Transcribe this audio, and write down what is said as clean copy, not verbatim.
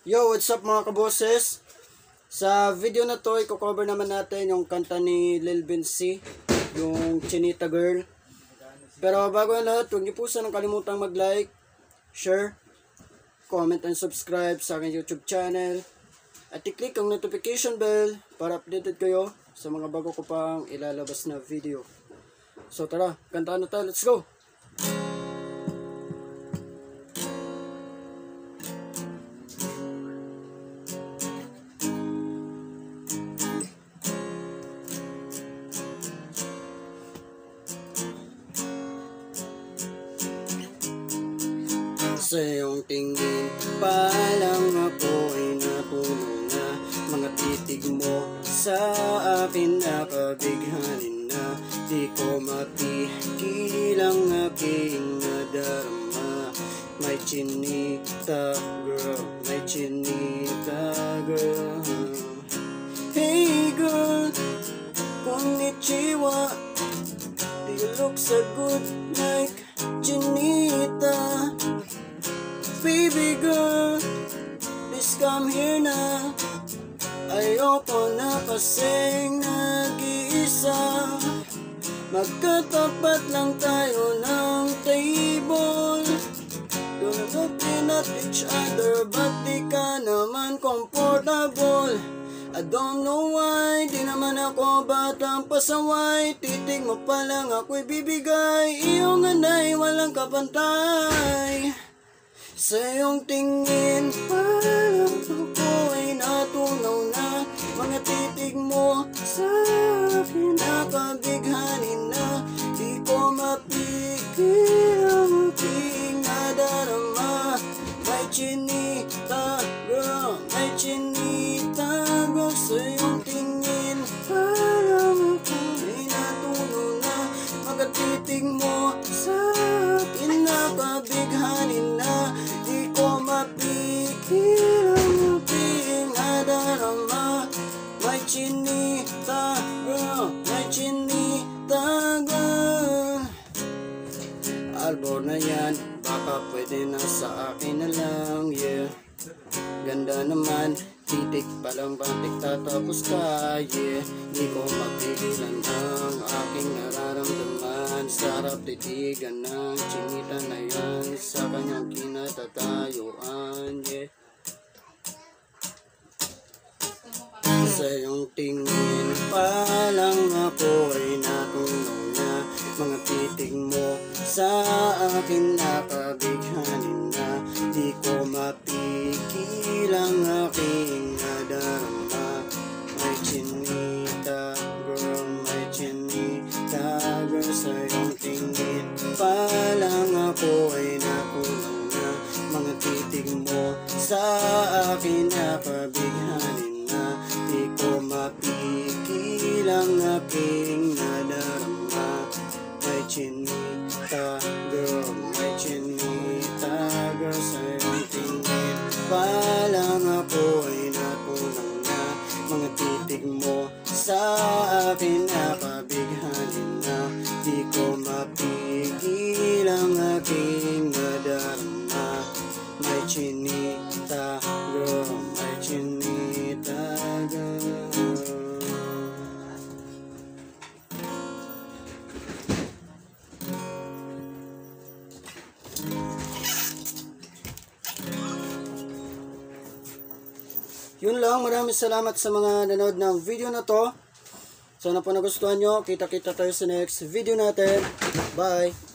Yo, what's up mga kaboses? Sa video na to, i-cover naman natin yung kanta ni Lil Vinci, yung Chinita Girl. Pero bago ang lahat, huwag niyo po sanang kalimutang mag-like, share, comment and subscribe sa aking YouTube channel. At i-click ang notification bell para updated kayo sa mga bago ko pang ilalabas na video. So tara, kantaan na tayo, let's go! Sa iyong tingin pa lang ako ay natulog na. Mga titig mo sa akin nakabighanin na. Di ko mapigil ang aking nadarama. May chinita girl, may chinita girl. Hey girl, konnichiwa. Do you look so good like chinita? Baby girl, please come here na. Ayoko na kasing nag-iisa. Magkatapat lang tayo ng table. Don't looking at each other, but di ka naman comfortable. I don't know why, di naman ako batang pasaway. Titig mo pa lang ako'y bibigay. Iyong anay, walang kapantay. Sa iyong tingin, parang ako ay natunaw na. Mga titig mo sa akin nakabighanin na. Di ko mapigil ang aking nadarama. May chinita girl, may chinita girl. Sa iyong tingin, parang ako ay natunaw na. Mga titig mo sa akin nakabighanin na. Mapigil ang aking nadarama. May chinita girl, may chinita girl. Albor na yan, baka pwede na sa akin na lang, yeah. Ganda naman, titik pa lang batik tatapos ka, yeah. Di ko mapigilan ang aking nararamdaman. Sarap titigan ng chinita na yan sa kanyang kinatatayuan, yeah. Sa iyong tingin pa lang ako ay natunaw na. Mga titig mo sa akin nakabighanin na. Di ko mapigil ang aking nadarama. May chinita girl, may chinita girl. Sa iyong tingin pa lang ako ay natunaw na. Mga titig mo sa akin nakabighanin na. Di ko mapigil ang aking nadarama. May chinita girl, may chinita girl. Sa iyong tingin pa lang ako ay natunaw na. Mga titig mo sa akin nakabighanin na. Di ko mapigil ang aking nadarama. May chinita girl, may chinita girl. Yun lang, maraming salamat sa mga nanood ng video na to. Sana po nagustuhan nyo. Kita-kita tayo sa next video natin. Bye!